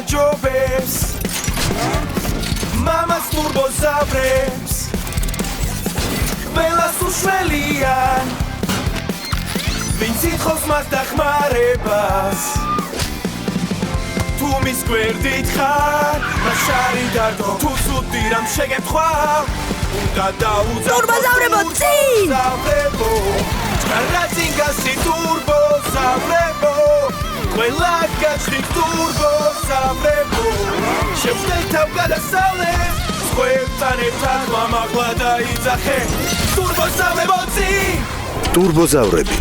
გამარჯობებს მამას ტურბოზავრებს ყველას უშველია ვინც ითხოვს მას დახმარებას თუ მის გვერდით ხარ მას არი დარდო თუ ცუდი რამ შეგეთქვა უნდა დაუძახო ტურბოზავრებო წინ ჭარაძინგასი ტურბოზავრებო ყველა გაჩხით ტურბოზავრებო შევშლეთ თავ გადასავლეთ სხვებთან ერთად მამაღლა დაიძახე ტურბოზავრებო წინ ტურბოზავრები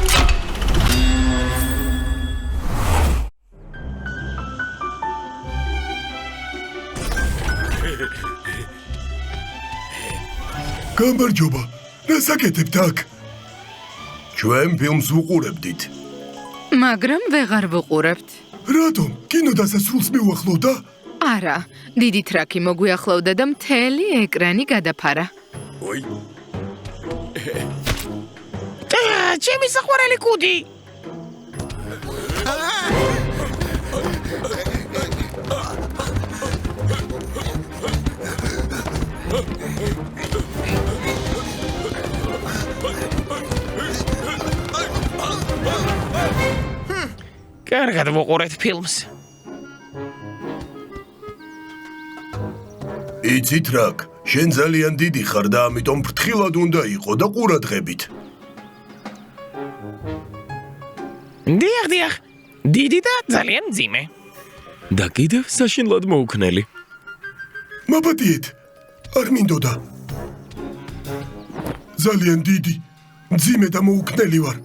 გამარჯობა, რასაკეთებთ აქ? ჩვენ ფილმს ვუყურებდით. მაგრამ ვეღარ ვუყურებთ. რატომ? კინო დასასრულს მივახლოვდა? არა, დიდი ტრაკი მოგვიახლოვდა და მთელი ეკრანი გადაფარა. ოი. ჩემი საყვარელი კუდი. კარგად ვუყურეთ ფილმს. იცით რაკ, შენ ძალიან დიდი ხარ და ამიტომ ფრთხილად უნდა იყო და ყურადღებით. დიახ, დიდი და ძალიან მძიმე. და კიდევ საშინლად მოუქნელი. მაპატიეთ, არ მინდოდა. ძალიან დიდი, მძიმე და მოუქნელი ვარ.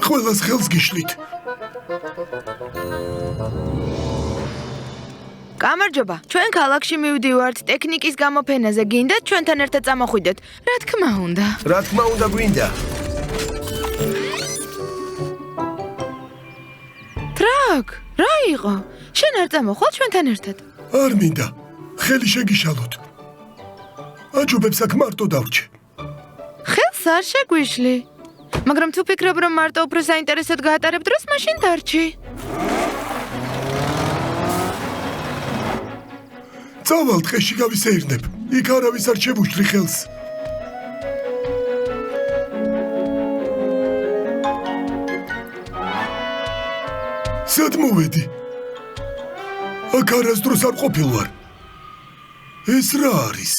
ყველას ხელს გიშლით. გამარჯობა, ჩვენ ქალაქში მივდივართ ტექნიკის გამოფენაზე, გინდათ ჩვენთან ერთად წამოხვიდეთ? რა თქმა უნდა. რა თქმა უნდა გვინდა ტრაკ, რა იყო? შენ არ წამოხვალ ჩვენთან ერთად? არ მინდა, ხელი შეგიშალოთ. აჯობებს აქ მარტო დავრჩე. ხელს არ შეგვიშლი. მაგრამ თუ ფიქრობ, რომ მარტო უფრო საინტერესოდ გაატარებ დროს, მაშინ დარჩი. წავალ ტყეში გავისეირნებ. იქ არავის არ შევუშლი ხელს. სად მოვედი? აქ არასდროს არ ყოფილვარ. ეს რა არის?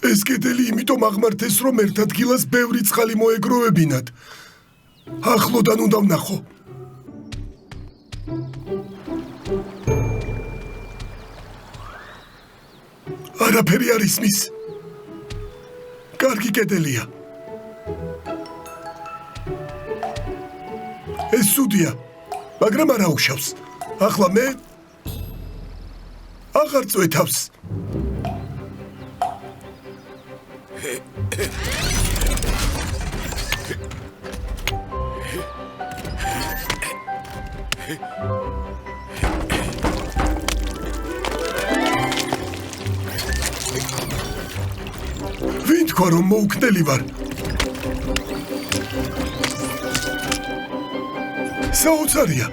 ეს კედელი იმიტომ აღმართეს, რომ ერთ ადგილას ბევრი წყალი მოეგროვებინათ. ახლოდან უნდა ვნახო. არაფერი არ ისმის. კარგი კედელია. ეს სუდია, მაგრამ არ აუშავს. ახლა მე აღარ წვეთავს. ვინ თქვა რომ მოუქნელი ვარ? საოცარია.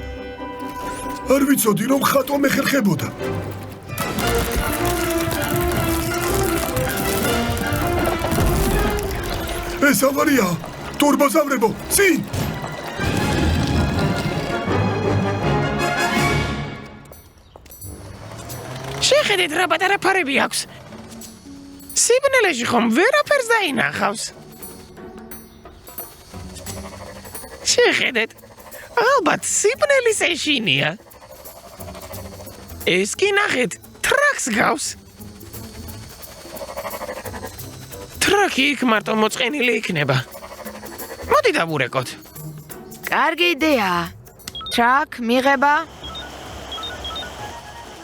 არ ვიცოდი რომ ხატვა მეხერხებოდა. ეს ავარია. ტურბოზავრებო, წინ! შეხედეთ რა პატარა ფარები აქვს. სიბნელეში ხომ ვერაფერს დაინახავს. შეხედეთ, ალბათ სიბნელის ეშინია. ეს კი ნახეთ, ტრაკს გავს. ტრაკი იქ მარტო მოწყენილი იქნება. მოდი დავურეკოთ. კარგი იდეაა. ტრაკ, მიღება.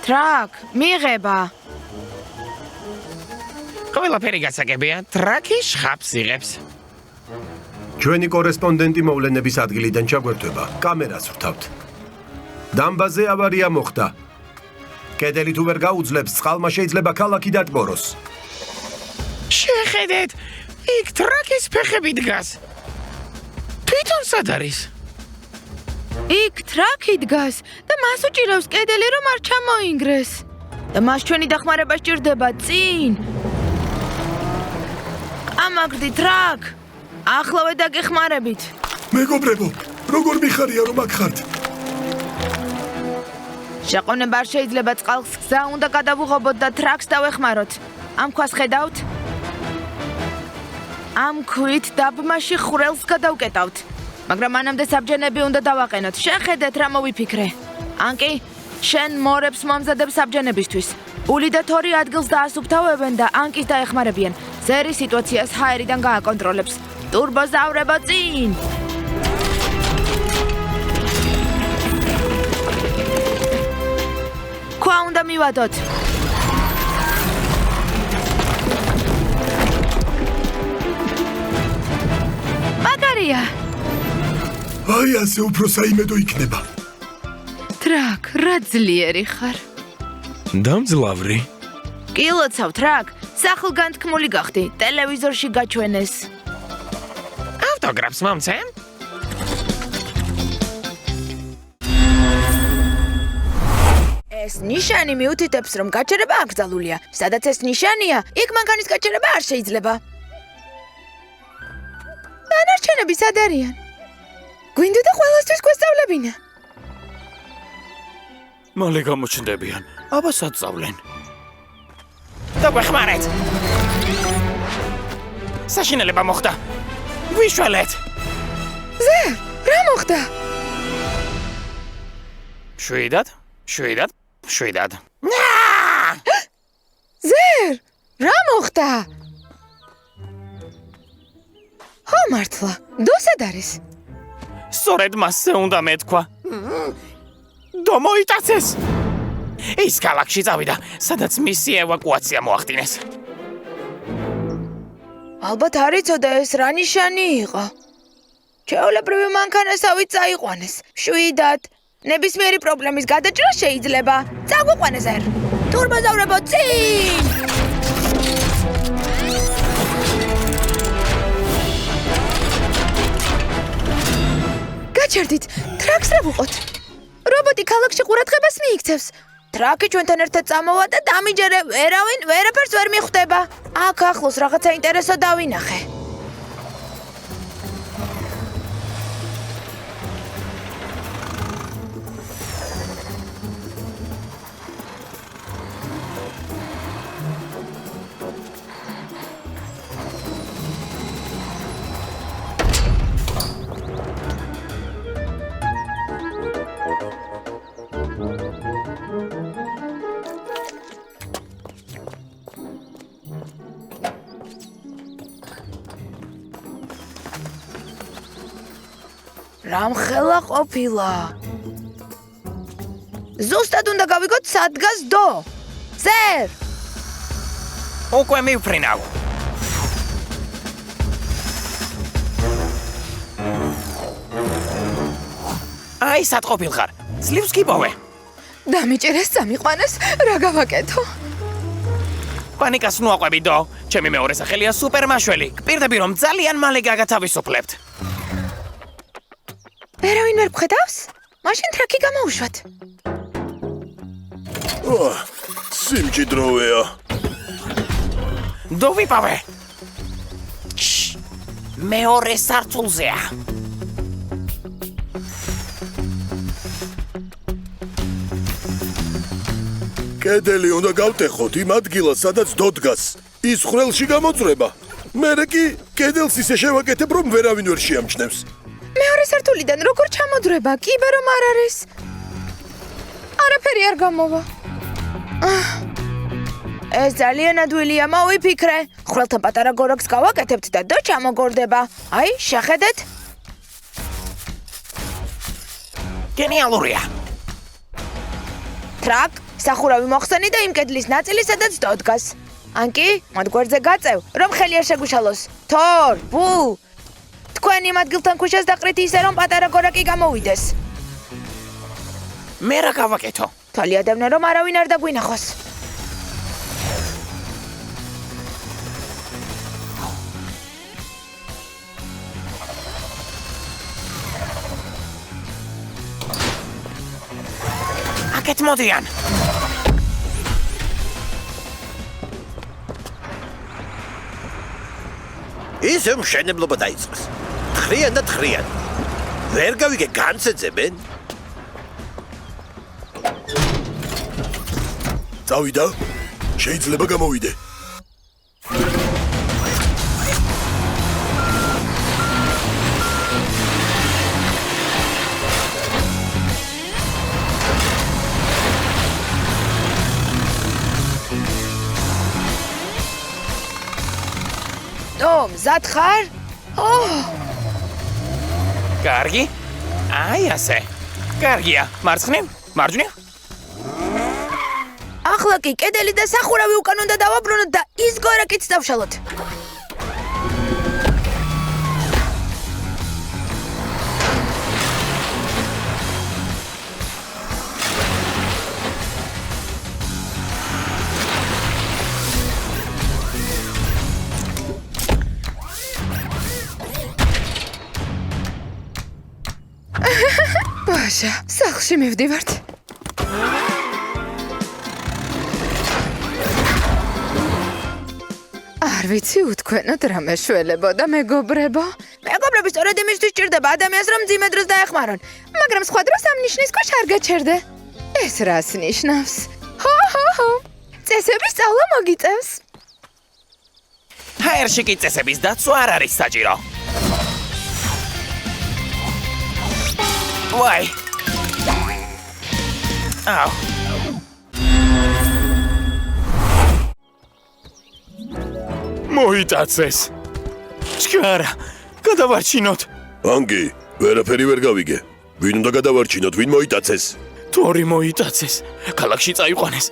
ტრაკ, მიღება. ყველაფერი გასაგებია, ტრაკი შხაპს იღებს. ჩვენი კორესპონდენტი მოვლენების ადგილიდან ჩაგვერთვება. კამერას ვრთავთ. დამბაზე ავარია მოხდა. კედელი თუ ვერ გაუძლებს, წყალმა შეიძლება ქალაქი დატბოროს. შეხედეთ, იქ ტრაკის ფეხები დგას. თვითონ სად არის? იქ ტრაკი დგას და მას უჭირავს კედელი რომ არ ჩამოინგრეს. და მას ჩვენი დახმარება სჭირდება წინ. ამაგრდი ტრაკ. ახლავე დაგეხმარებით. მეგობრებო, როგორ მიხარია რომ აქ ხართ? შეყონება არ შეიძლება წყალს გზა უნდა გადავუღობოთ და ტრაკს დავეხმაროთ. ამ ქვას ხედავთ? ამ ქვით დაბმაში ხვრელს გადავკეტავთ. მაგრამ მანამდე საბჯენები უნდა დავაყენოთ. შეხედეთ რა მოვიფიქრე. ანკი, შენ მორებს მომზადებ საბჯენებისთვის. ული და თორი ადგილს დაასუფთავებენ და ანკის დაეხმარებიან. ზერი სიტუაციას ჰაერიდან გააკონტროლებს. ტურბოზავრებო წინ! ქვა უნდა მივადოთ. მაგარია. აი ასე უფრო საიმედო იქნება. ტრაკ, რა ძლიერი ხარ. დამძლავრი. კი ლოცავ ტრაკ, სახლგანთქმული გახდი, ტელევიზორში გაჩვენეს. ავტოგრაფს მომცემ? ეს ნიშანი მიუთითებს, რომ გაჩერება აკრძალულია. სადაც ეს ნიშანია, იქ მანქანის გაჩერება არ შეიძლება. დანარჩენები სად არიან? გვინდოდა ყველასთვის გვესწავლებინა. მალე გამოჩნდებიან. აბა საწავლენ. დაგვეხმარეთ. საშინელება მოხდა. ვიშველეთ. ზერ, რა მოხდა? შვიდად. ზერ, რა მოხდა? ხო მართლა, დოსად არის. სწორედ მასზე უნდა მეთქვა. დომოიტაცეს. ის ქალაქში წავიდა, სადაც მისი ევაკუაცია მოახდინეს. ალბათ არ იცოდა ეს რა ნიშანი იყო. ჩვეულებრივი მანქანასავით წაიყვანეს. შვიდად. ნებისმიერი პრობლემის გადაჭრა შეიძლება. წაგვიყვანე ზერ. ტურბოზავრებო წინ! გაჩერდით, ტრაკს რა ვუყოთ? რობოტი ქალაქში ყურადღებას მიიქცევს. ტრაკი ჩვენთან ერთად წამოვა და დამიჯერე, ვერაფერს ვერ მიხვდება. აქ ახლოს რაღაცა ინტერესო დავინახე. რამხელა ყოფილა. ზუსტად უნდა გავიგოთ სად დგას დო. ზერ! უკვე მივფრინავ. აი სად ყოფილხარ? ძლივს გიპოვე. დამიჭერეს წამიყვანეს, რა გავაკეთო? პანიკას ნუაყვები დო. ჩემი მეორე სახელია სუპერმაშველი. გპირდები რომ ძალიან მალე გაგათავისუფლებთ. ვერავინ ვერ გხედავს? მაშინ ტრაკი გამოუშვათ. სიმჭიდროვეა. დო ვიპოვე. მეორე სართულზეა. კედელი უნდა გავტეხოთ იმ ადგილას, სადაც დო დგას. ის ხვრელში გამოწრება. მერე კი კედელს ისე შევაკეთებ, რომ ვერავინ ვერ შეამჩნევს. მეორე სართულიდან როგორ ჩამოდრება? კიბე რომ არ არის. არაფერი არ გამოვა. ეს ძალიან ადვილია, მოვიფიქრე. ხვრელთან პატარა გორაკს გავაკეთებთ და დო ჩამოგორდება. აი, შეხედეთ. გენიალურია. ტრაკ, სახურავი მოხსენი და იმ კედლის ნაწილი, სადაც დო დგას. ანკი, მათ გვერდზე გაწევ, რომ ხელი არ შეგუშალოს. თორ, ბუ. თქვენ იმ ადგილთან ქუჩას დაყრით ისე, რომ პატარა გორაკი გამოვიდეს. მე რა გავაკეთო? თვალიადევნე, რომ არავინ არ დაგვინახოს. აქეთ მოდიან. ისე მშენებლობა დაიწყეს. თხრიან და თხრიან. ვერ გავიგე განცეძებენ? წავიდა? შეიძლება გამოვიდე. მზად ხარ? კარგი? აი ასე. კარგია. მარცხნივ? მარჯვნივ? ახლა კი კედელი და სახურავი უკან უნდა დავაბრუნოთ და ის გორაკიც დავშალოთ. ბაშა, სახლში მივდივართ. არ ვიცი უთქვენოთ რა მეშველებოდა მეგობრებო. მეგობრები სწორედ იმისთვის ჭირდება ადამიანს რომ მძიმე დროს დაეხმარონ, მაგრამ სხვა დროს ამ ნიშნის ქვეშ არ გაჩერდე. ეს რას ნიშნავს? ჰო. წესების სწავლა მოგიწევს. ჰაერში კი წესების დაცვა არ არის საჭირო. ვაი. აუ. მოიტაცეს. ჩქარა, გადავარჩინოთ. ანგი, ვერაფერი ვერ გავიგე. ვინ უნდა გადავარჩინოთ, ვინ მოიტაცეს? თორი მოიტაცეს. ქალაქში წაიყვანეს.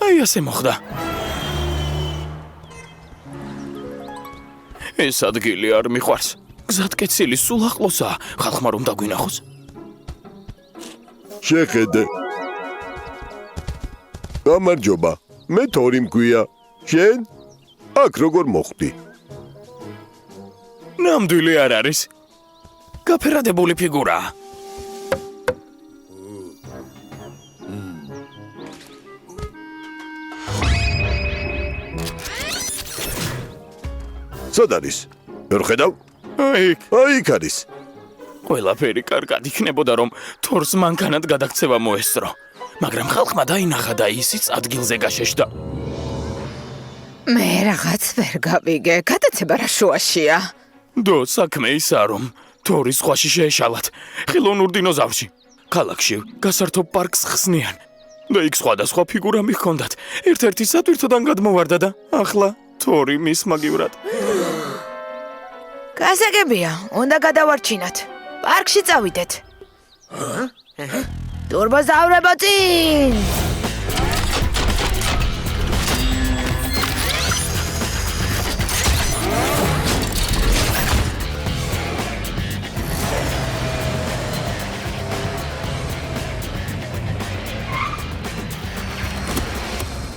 აი ასე მოხდა. ეს ადგილი არ მიყვარს. გზატკეცილი სულ ახლოსაა. ხალხმა რომ დაგვინახოს. შეხედე. გამარჯობა. მე თორი მქვია. შენ? აქ როგორ მოხვდი? ნამდვილი არ არის. გაფერადებული ფიგურაა. სად არის? ვერ ხედავ? აი იქ არის. ყველაფერი კარგად იქნებოდა რომ თორს მანქანად გადაქცევა მოესწრო. მაგრამ ხალხმა დაინახა და ისიც ადგილზე გაშეშდა. მე რაღაც ვერ გავიგე. გადაცება რა შუაშია? დო საქმე ისაა რომ თორი სხვაში შეეშალათ. ხილონურ დინოზავრში. ქალაქში გასართო პარკს ხსნიან. და იქ სხვადასხვა ფიგურა მიჰქონდათ. ერთ-ერთი სატვირთოდან გადმოვარდა და ახლა თორი მის მაგივრად. გასაგებია, უნდა გადავარჩინოთ. პარკში წავიდეთ. ტურბოზავრებო წინ!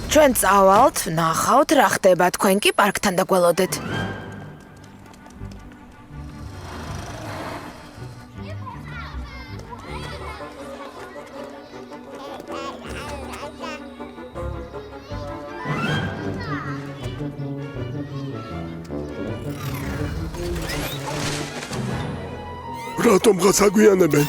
ჩვენ წავალთ, ნახავთ რა ხდება, თქვენ კი პარკთან დაგველოდეთ. რატომღაც აგვიანებენ?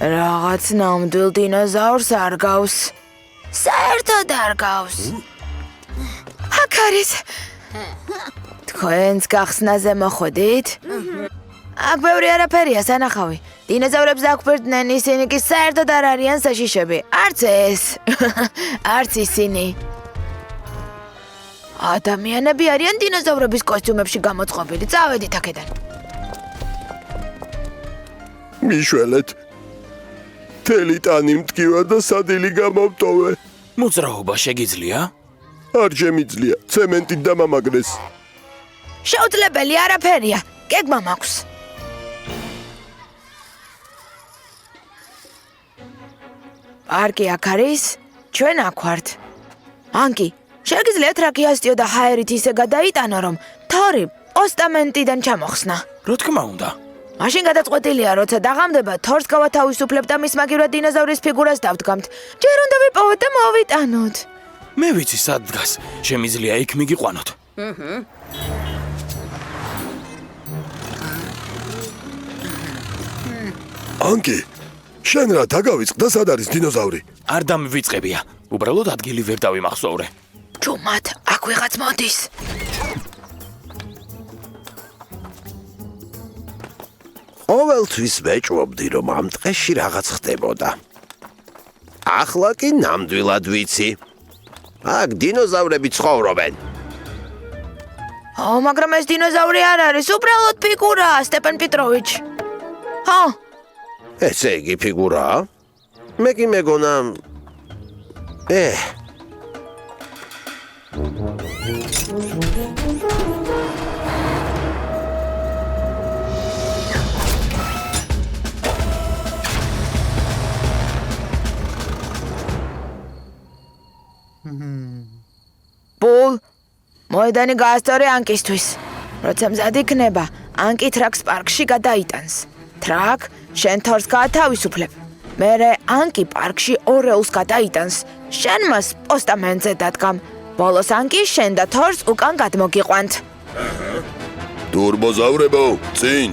რაღაც ნამდვილ დინოზავრს არ გავს. საერთოდ არ გავს. აქ არის. თქვენს გახსნაზე მოხვედით? აქ ბევრი არაფერია სანახავი. დინოზავრებს აქვბერდნენ, ისინი კი საერთოდ არ არიან საშიშები. არც ეს. არც ისინი. ადამიანები არიან დინოზავრების კოსტიუმებში გამოწყობილი. წავედით აქედან. მიშველეთ. თელი ტანი მტკივა და სადილი გამოვტოვე. მოძრაობა შეგიძლია? არ შემიძლია. ცემენტით დამამაგრეს. შეუძლებელი არაფერია. გეგმა მაქვს. პარკი აქ არის? ჩვენ აქ ვართ. ანკი, შეგიძლიათ რაკი ასტიო და ჰაერით ისე გადაიტანო, რომ თორი პოსტამენტიდან ჩამოხსნა. რა თქმა უნდა. მაშინ გადაწყვეტილია, როცა დაღამდება, თორს გავათავისუფლებთ და მის მაგივრად დინოზავრის ფიგურას დავდგამთ. ჯერ უნდა ვიპოვოთ და მოვიტანოთ. მე ვიცი სად დგას. შემიძლია იქ მიგიყვანოთ. ანკი, შენ რა დაგავიწყდა სად არის დინოზავრი? არ დამივიწყებია. უბრალოდ ადგილი ვერ დავიმახსოვრე. ჯუმათ, აქ ვიღაც მოდის. ყოველთვის ვეჭვობდი, რომ ამ დღეში რაღაც ხდებოდა. ახლა კი ნამდვილად ვიცი. აქ დინოზავრები ცხოვრობენ. მაგრამ ეს დინოზავრი არ არის, უბრალოდ ფიგურაა, სტეპენ პეტროვიჩ. ესე იგი ფიგურაა? მე კი მეგონა ბულ, მოედანი გაასწორე ანკისთვის. როცა მზად იქნება, ანკი ტრაკს პარკში გადაიტანს. ტრაკ შენ თორს გაათავისუფლებ. მერე ანკი პარკში ორეულს გადაიტანს. შენ მას პოსტამენტზე დადგამ. ბოლოს ანკი შენ და თორს უკან გადმოგიყვანთ. ტურბოზავრებო, წინ!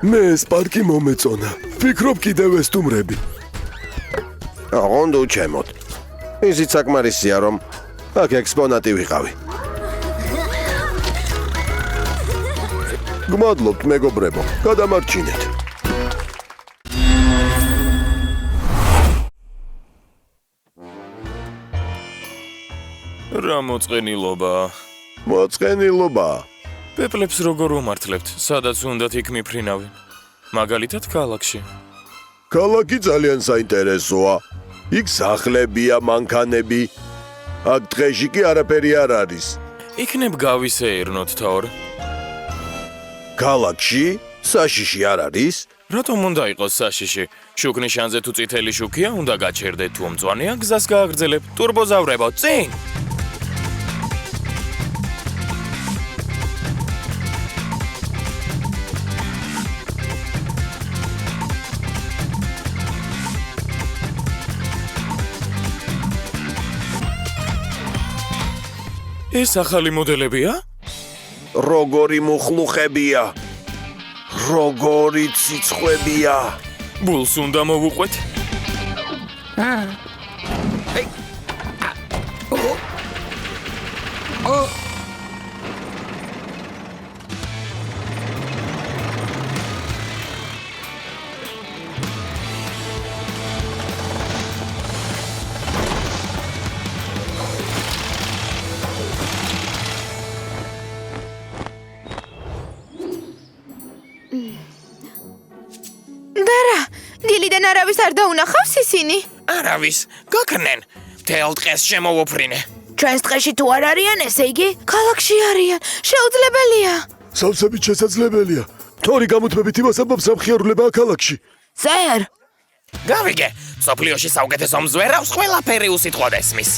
მე ეს პარკი მომეწონა. ვფიქრობ კიდევ ესტუმრები. ოღონდ უჩემოთ. ისიც საკმარისია, რომ აქ ექსპონატი ვიყავი. გმადლობთ, მეგობრებო. გადამარჩინეთ. რა მოწყენილობა. მოწყენილობა. პეპლებს როგორ უმართლებთ, სადაც უნდათ იქ მიფრინავენ. მაგალითად ქალაქში. ქალაქი ძალიან საინტერესოა. იქ სახლებია, მანქანები. აქ დღეში კი არაფერი არ არის. იქნებ გავისეირნოთ თორ. ქალაქში საშიში არ არის? რატომ უნდა იყოს საშიში? შუქნიშანზე თუ წითელი შუქია, უნდა გაჩერდეთ თუ მწვანეა, გზას გააგრძელებ. ტურბოზავრებო, წინ! ეს ახალი მოდელებია? როგორი მუხლუხებია. როგორი ციცხვებია. ბულს უნდა მოვუყვეთ? დილიდან არავის არ დაუნახავს ისინი? არავის, გაქრნენ. მთელ დღეს შემოვუფრინე. ჩვენს დღეში თუ არ არიან, ესე იგი, ქალაქში არიან. შეუძლებელია. სავსებით შესაძლებელია. თორი გამოთმებით იმას ამბობს, რომ ხიარულებაა ქალაქში. ზერ, გავიგე, სოფლიოში საუკეთესო მზვერავს ყველაფერი უსიტყვოდ ესმის.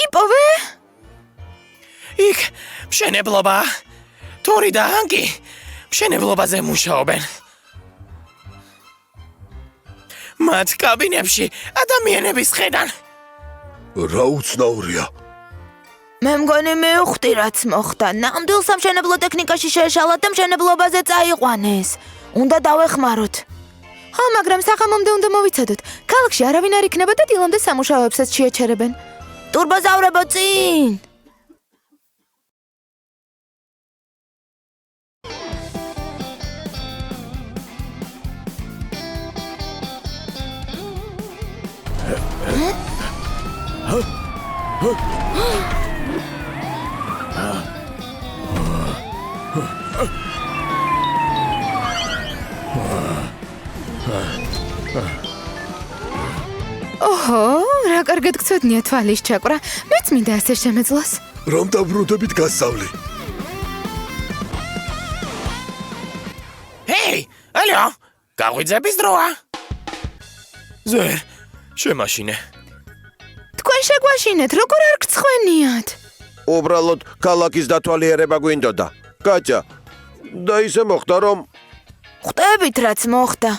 იპოვე? იქ მშენებლობა. თორი და ანკი მშენებლობაზე მუშაობენ. მათ კაბინებში ადამიანების ხედან. რა უცნაურია. მე მგონი მივხვდი რაც მოხდა. ნამდვილ სამშენებლო ტექნიკაში შეეშალათ და მშენებლობაზე წაიყვანეს. უნდა დავეხმაროთ. ხო, მაგრამ საღამომდე უნდა მოვიცადოთ. ქალაქში არავინ არ იქნება და დილამდე სამუშაოებსაც შეეჩერებენ. ტურბოზავრებო წინ! ოჰო, რა კარგად გწოდნია თვალის ჩაკვრა. მეც მინდა ასე შემეძლოს. რომ დაბრუნდებით გასწავლი. ჰეი, ალო, გაღვიძების დროა. ზერ, შემაშინე. თქვენ შეგვაშინეთ, როგორ არ გწხვენიათ? უბრალოდ ქალაქის დათვალიერება გვინდოდა. კატя, და ისე მოხდა რომ ხვდებით რაც მოხდა.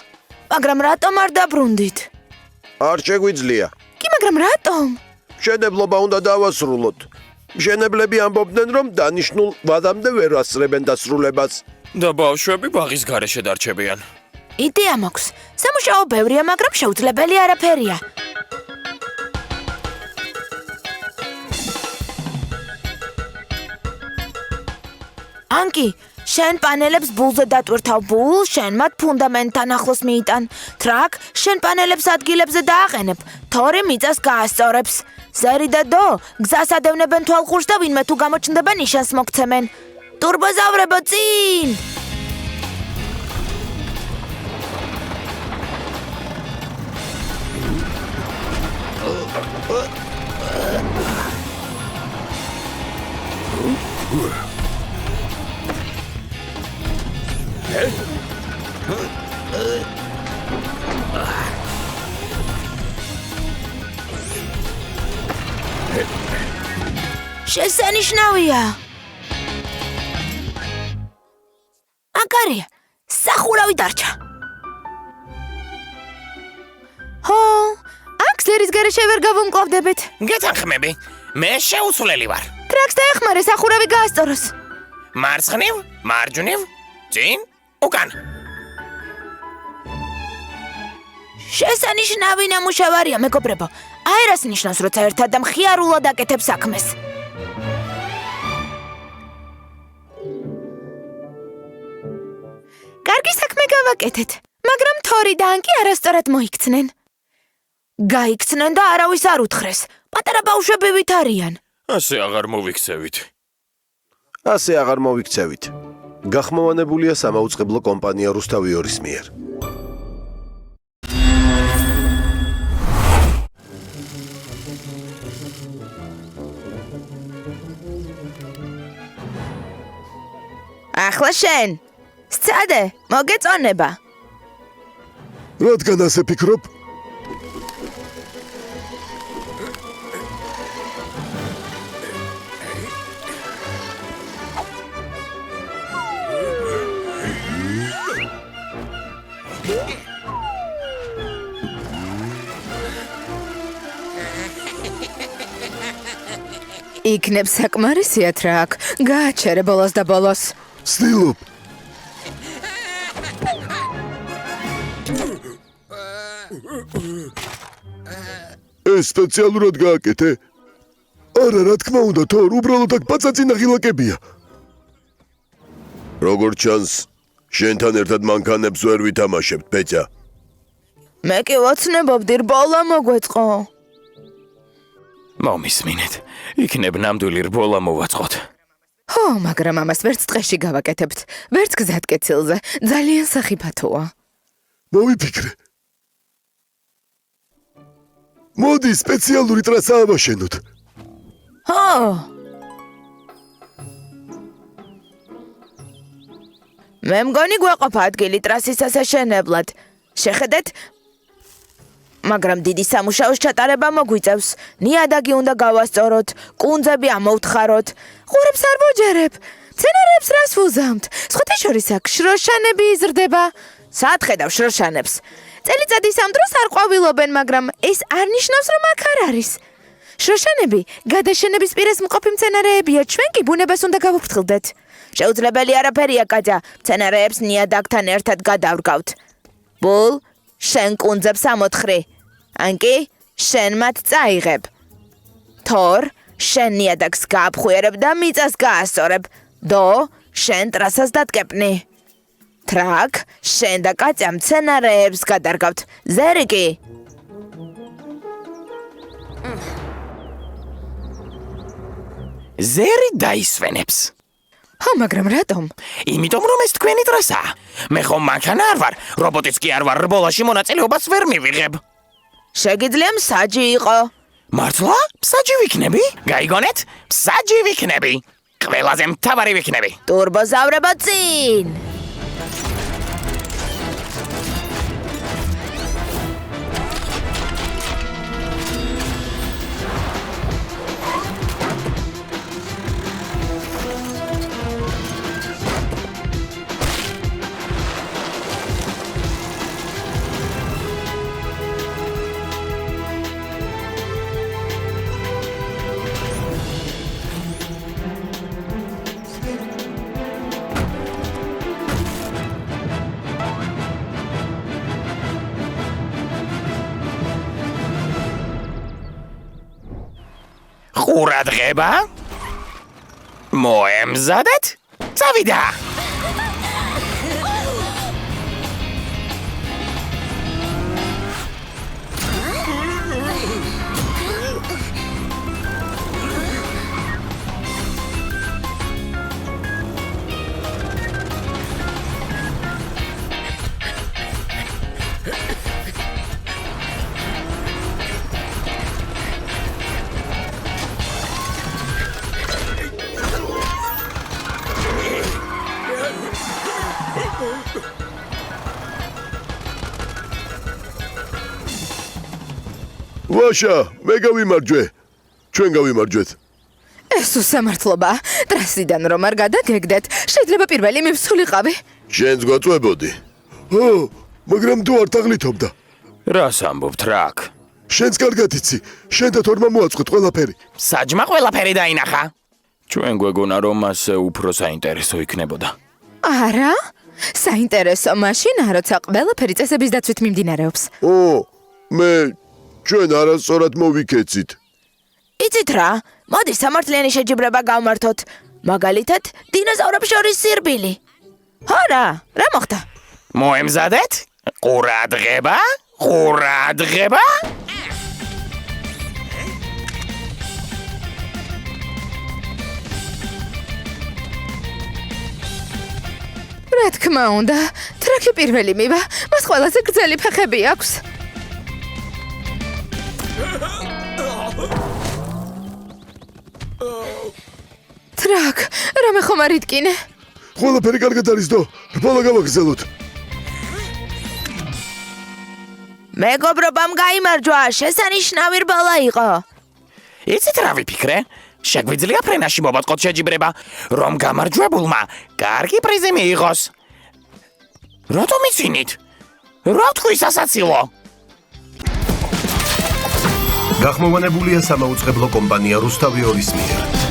მაგრამ რატომ არ დაბრუნდით? არ შეგვიძლია. კი, მაგრამ რატომ? მშენებლობა უნდა დავასრულოთ. მშენებლები ამბობდნენ, რომ დანიშნულ ვადამდე ვერ ასწრებენ დასრულებას. და ბავშვები ბაღის გარეშე დარჩებიან. იდეა მაქვს. სამუშაო ბევრია, მაგრამ შეუძლებელი არაფერია. ანკი, შენ პანელებს ბულზე დატვირთავ ბულ, შენ მათ ფუნდამენტთან ახლოს მიიტან. ტრაკ, შენ პანელებს ადგილებზე დააყენებ. თორი მიწას გაასწორებს. ზერი და დო, გზას ადევნებენ თვალყურს და ვინმე თუ გამოჩნდება ნიშანს მოგცემენ. ტურბოზავრებო წინ! შესანიშნავია. აკარია, სახურავი დარჩა. ჰო, აქ ზერის გარეშე ვერ გავუმკლავდებით. გეთანხმები, მე შეუცვლელი ვარ. ტრაქს დაეხმარე სახურავი გაასწოროს. მარცხნივ, მარჯვნივ, წინ, უკან. შესანიშნავი ნამუშევარია, მეგობრებო. აერას ნიშნავს, როცა ერთად და მხიარულად აკეთებს საქმეს. კარგი საქმე გავაკეთეთ, მაგრამ თორი და ანკი არასწორად მოიქცნენ. გაიქცნენ და არავის არ უთხრეს. პატარა ბავშვები ვით არიან? ასე აღარ მოვიქცევით. ასე აღარ მოვიქცევით. გახმოვანებულია სამაუწყებლო კომპანია რუსთავიორის მიერ. ახლა შენ. სცადე, მოგეწონება. რადგან ასე ფიქრობ? იქნებ საკმარისია ტრაკ. გააჩერე ბოლოს და ბოლოს. ვცდილობ. ეს სპეციალურად გააკეთე? არა, რა თქმა უნდა, თორ უბრალოდ აქ პაწაწინა ღილაკებია. როგორც ჩანს, შენთან ერთად მანქანებს ვერ ვითამაშებთ, პეჭა. მე კი ვოცნებობდი, რბოლა მოგვეწყო. მომისმინეთ, იქნებ ნამდვილი რბოლა მოვაწყოთ. ხო, მაგრამ ამას ვერც ტყეში გავაკეთებთ, ვერც გზატკეცილზე. ძალიან სახიფათოა. მოვიფიქრე. მოდი სპეციალური ტრასა ავაშენოთ. ხო. მე მგონი გვეყოფა ადგილი ტრასის ასაშენებლად. შეხედეთ? მაგრამ დიდი სამუშაოს ჩატარება მოგვიწევს. ნიადაგი უნდა გავასწოროთ, კუნძები ამოვთხაროთ. ყურებს არ ვოჯერებ. მცენარეებს რას ვუზამთ? სხვათა შორის აქ შროშანები იზრდება. სად ხედავ შროშანებს? წელიწადის ამ დროს არ ყვავილობენ, მაგრამ ეს არ ნიშნავს, რომ აქ არ არის. შროშანები გადაშენების პირას მყოფი მცენარეებია, ჩვენ კი ბუნებას უნდა გავუფრთხილდეთ. შეუძლებელი არაფერია, კატა. მცენარეებს ნიადაგთან ერთად გადავრგავთ. ბულ, შენ კუნძებს ამოთხრი. ანკი, შენ მათ წაიღებ. თორ, შენ ნიადაგს გააფხვიერებ და მიწას გაასწორებ. დო, შენ ტრასას დატკეპნი. ტრაკ, შენ და კატა მცენარეებს გადარგავთ. ზერიკი. ზერი დაისვენებს. მაგრამ რატომ? იმიტომ რომ ეს თქვენი დროსაა. მე ხომ მანქანა არ ვარ, რობოტიც კი არ ვარ, რბოლაში მონაწილეობას ვერ მივიღებ. შეგიძლია მსაჯი იყო. მართლა? მსაჯი ვიქნები? გაიგონეთ? მსაჯი ვიქნები. ყველაზე მთავარი ვიქნები. ტურბოზავრებო წინ. ყურადღება. მოემზადეთ. წავიდა. ვაშა, მე გავიმარჯვე. ჩვენ გავიმარჯვეთ. ეს უსამართლობა. ტრასიდან რომ არ გადაგეგდეთ, შეიძლება პირველი მივსულიყავი. შენც გვაწვებოდი. მაგრამ თუ არ თაღლითობდა. რას ამბობთ, რაკ? შენც კარგად იცი, შენ და თორმა მოაწყვეთ ყველაფერი. საჯმა ყველაფერი დაინახა. ჩვენ გვეგონა რომ ასე უფრო საინტერესო იქნებოდა. არა? საინტერესო მაშინაა, როცა ყველაფერი წესების დაცვით მიმდინარეობს. მე ჩვენ არასწორად მოვიქეცით. იცით რა? მოდი სამართლიანი შეჯიბრება გავმართოთ. მაგალითად, დინოზავრებს შორის სირბილი. ხო რა მოხდა? მოემზადეთ. ყურადღება. ყურადღება. რა თქმა უნდა, ტრაკი პირველი მივა, მას ყველაზე გრძელი ფეხები აქვს. ტრაკ, რამე ხომ არ იტკინე? ყველაფერი კარგად არის დო, რბოლა გავაგრძელოთ. მეგობრობამ გაიმარჯვა, შესანიშნავი რბოლა იყო. იცით რა ვიფიქრე? შეგვიძლია ფრენაში მოვატყოთ შეჯიბრება, რომ გამარჯვებულმა კარგი პრიზი მიიღოს. რატომ იცინით? რა თქვი სასაცილო? გახმოვანებულია სამაუწყებლო კომპანია რუსთავი 2-ის მიერ.